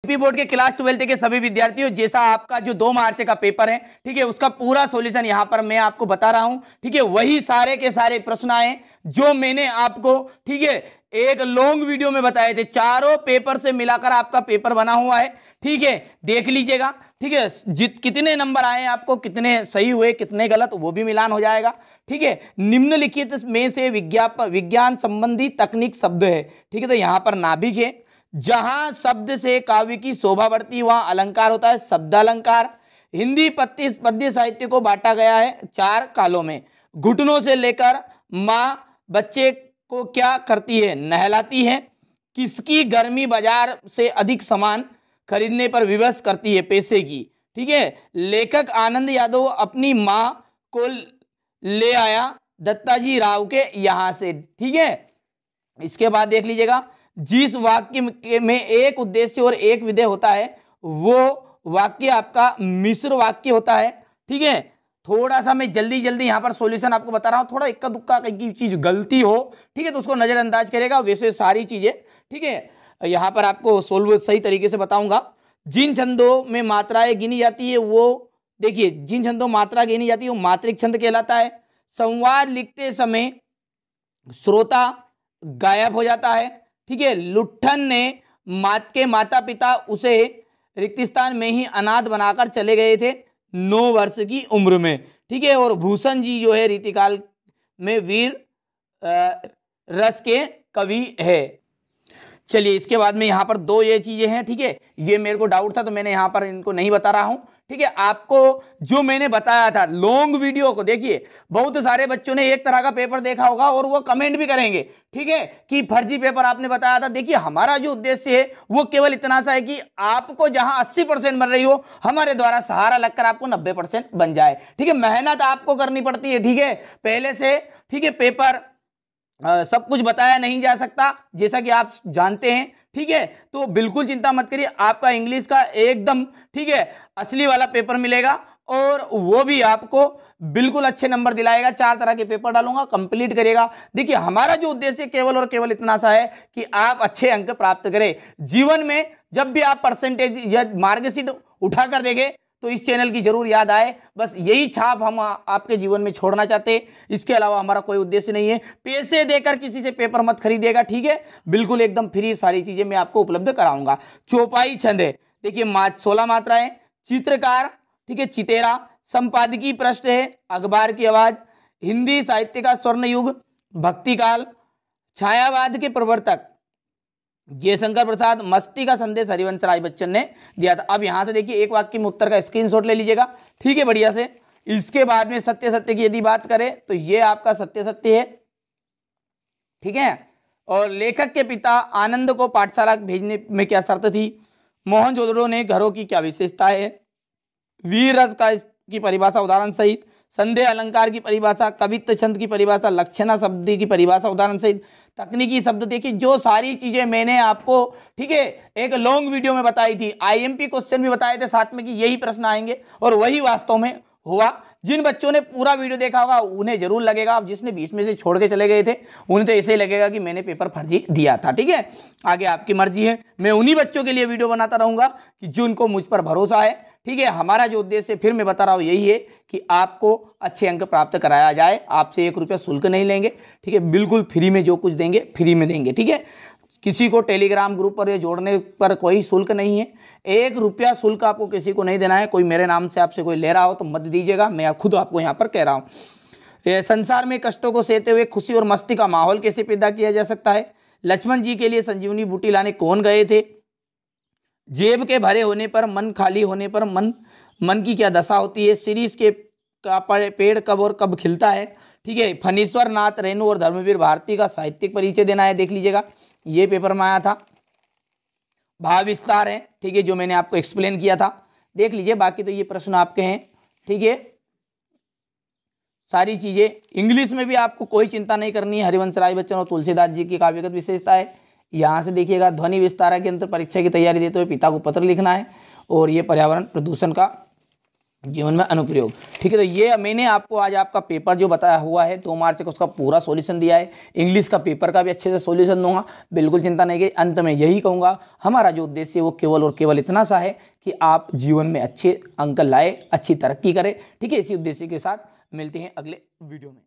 UP board के class 12 के सभी विद्यार्थियों, जैसा आपका जो 2 मार्च का पेपर है, ठीक है, उसका पूरा सॉल्यूशन यहां पर मैं आपको बता रहा हूं, ठीक है। वही सारे के सारे प्रश्न आए जो मैंने आपको, ठीक है, एक लॉन्ग वीडियो में बताए थे। चारों पेपर से मिलाकर आपका पेपर बना हुआ है, ठीक है, देख लीजिएगा, ठीक है। कितने नंबर आए आपको, कितने सही हुए, कितने गलत, वो भी मिलान हो जाएगा, ठीक है। निम्नलिखित में से विज्ञान संबंधी तकनीक शब्द है, ठीक है। तो यहां पर नाभिक है, जहां शब्द से काव्य की शोभा बढ़ती है वहां अलंकार होता है, शब्दालंकार। हिंदी पद्य साहित्य को बांटा गया है 4 कालों में। घुटनों से लेकर मां बच्चे को क्या करती है, नहलाती है। किसकी गर्मी बाजार से अधिक सामान खरीदने पर विवश करती है, पैसे की, ठीक है। लेखक आनंद यादव अपनी मां को ले आया दत्ताजी राव के यहां से, ठीक है। इसके बाद देख लीजिएगा, जिस वाक्य में एक उद्देश्य और एक विधेय होता है वो वाक्य आपका मिश्र वाक्य होता है, ठीक है। थोड़ा सा मैं जल्दी यहां पर सॉल्यूशन आपको बता रहा हूं, थोड़ा इक्का दुक्का की चीज गलती हो, ठीक है, तो उसको नजरअंदाज करेगा। वैसे सारी चीजें, ठीक है, यहां पर आपको सोल्व सही तरीके से बताऊंगा। जिन छंदों में मात्राएं गिनी जाती है वो, देखिए, जिन छंदों में मात्रा गिनी जाती है वो मात्रिक छंद कहलाता है। संवाद लिखते समय श्रोता गायब हो जाता है, ठीक है। लुट्ठन ने के माता पिता उसे रिक्त स्थान में ही अनाथ बनाकर चले गए थे 9 वर्ष की उम्र में, ठीक है। और भूषण जी जो है रीतिकाल में वीर रस के कवि है। चलिए, इसके बाद में यहाँ पर 2 ये चीजें हैं, ठीक है। ये मेरे को डाउट था तो मैंने यहाँ पर इनको नहीं बता रहा हूं, ठीक है। आपको जो मैंने बताया था लॉन्ग वीडियो को देखिए, बहुत सारे बच्चों ने एक तरह का पेपर देखा होगा और वो कमेंट भी करेंगे, ठीक है, कि फर्जी पेपर आपने बताया था। देखिए, हमारा जो उद्देश्य है वो केवल इतना सा है कि आपको जहां 80% बन रही हो, हमारे द्वारा सहारा लगकर आपको 90% बन जाए, ठीक है। मेहनत आपको करनी पड़ती है, ठीक है, पहले से, ठीक है। पेपर सब कुछ बताया नहीं जा सकता, जैसा कि आप जानते हैं, ठीक है। तो बिल्कुल चिंता मत करिए, आपका इंग्लिश का एकदम, ठीक है, असली वाला पेपर मिलेगा और वो भी आपको बिल्कुल अच्छे नंबर दिलाएगा। 4 तरह के पेपर डालूंगा, कंप्लीट करिएगा। देखिए, हमारा जो उद्देश्य केवल और केवल इतना सा है कि आप अच्छे अंक प्राप्त करें जीवन में। जब भी आप परसेंटेज या मार्कशीट उठाकर देखें तो इस चैनल की जरूर याद आए, बस यही छाप हम आपके जीवन में छोड़ना चाहते हैं। इसके अलावा हमारा कोई उद्देश्य नहीं है। पैसे देकर किसी से पेपर मत खरीदिएगा, ठीक है, बिल्कुल एकदम फ्री सारी चीजें मैं आपको उपलब्ध कराऊंगा। चौपाई छंद है, देखिए 16 मात्राएं। चित्रकार, ठीक है, चितेरा। संपादकीय पृष्ठ है अखबार की आवाज। हिंदी साहित्य का स्वर्ण युग, भक्तिकाल। छायावाद के प्रवर्तक जयशंकर प्रसाद। मस्ती का संदेश हरिवंश राय बच्चन ने दिया था। अब यहां से देखिए, एक वाक्य में उत्तर का स्क्रीनशॉट ले लीजिएगा, ठीक है, बढ़िया से। इसके बाद में सत्य सत्य की यदि बात करें तो ये आपका सत्य सत्य है, ठीक है। और लेखक के पिता आनंद को पाठशाला भेजने में क्या शर्त थी। मोहनजोदड़ो ने घरों की क्या विशेषता है। वीर रस की परिभाषा उदाहरण सहित। संदेह अलंकार की परिभाषा। कवित्व छंद की परिभाषा। लक्षणा शब्द की परिभाषा उदाहरण सहित। तकनीकी शब्द, देखिए जो सारी चीजें मैंने आपको, ठीक है, एक लॉन्ग वीडियो में बताई थी। आईएमपी क्वेश्चन भी बताए थे साथ में कि यही प्रश्न आएंगे और वही वास्तव में हुआ। जिन बच्चों ने पूरा वीडियो देखा होगा उन्हें जरूर लगेगा, अब जिसने बीच में से छोड़ के चले गए थे उन्हें तो ऐसे ही लगेगा कि मैंने पेपर फर्जी दिया था, ठीक है। आगे आपकी मर्जी है, मैं उन्हीं बच्चों के लिए वीडियो बनाता रहूंगा कि जिनको मुझ पर भरोसा है, ठीक है। हमारा जो उद्देश्य फिर मैं बता रहा हूं यही है कि आपको अच्छे अंक प्राप्त कराया जाए। आपसे 1 रुपया शुल्क नहीं लेंगे, ठीक है, बिल्कुल फ्री में जो कुछ देंगे फ्री में देंगे, ठीक है। किसी को टेलीग्राम ग्रुप पर जोड़ने पर कोई शुल्क नहीं है। 1 रुपया शुल्क आपको किसी को नहीं देना है। कोई मेरे नाम से आपसे कोई ले रहा हो तो मत दीजिएगा, मैं खुद आपको यहाँ पर कह रहा हूँ। संसार में कष्टों को सहते हुए खुशी और मस्ती का माहौल कैसे पैदा किया जा सकता है। लक्ष्मण जी के लिए संजीवनी बूटी लाने कौन गए थे। जेब के भरे होने पर, मन खाली होने पर मन की क्या दशा होती है। सीरीज के पेड़ कब और कब खिलता है, ठीक है। फणीश्वर नाथ रेणु और धर्मवीर भारती का साहित्यिक परिचय देना है, देख लीजिएगा, ये पेपर में आया था। भाव विस्तार है, ठीक है, जो मैंने आपको एक्सप्लेन किया था, देख लीजिए। बाकी तो ये प्रश्न आपके हैं, ठीक है। सारी चीजें इंग्लिश में भी आपको कोई चिंता नहीं करनी है। हरिवंश राय बच्चन और तुलसीदास जी की काव्यगत विशेषता है। यहाँ से देखिएगा, ध्वनि विस्तार के अंतर परीक्षा की तैयारी देते हुए पिता को पत्र लिखना है। और ये पर्यावरण प्रदूषण का जीवन में अनुप्रयोग। ठीक है, तो ये मैंने आपको आज आपका पेपर जो बताया हुआ है 2 मार्च का, उसका पूरा सॉल्यूशन दिया है। इंग्लिश का पेपर का भी अच्छे से सॉल्यूशन दूंगा, बिल्कुल चिंता नहीं की। अंत में यही कहूँगा, हमारा जो उद्देश्य है वो केवल और केवल इतना सा है कि आप जीवन में अच्छे अंक लाए, अच्छी तरक्की करें। ठीक है, इसी उद्देश्य के साथ मिलते हैं अगले वीडियो में।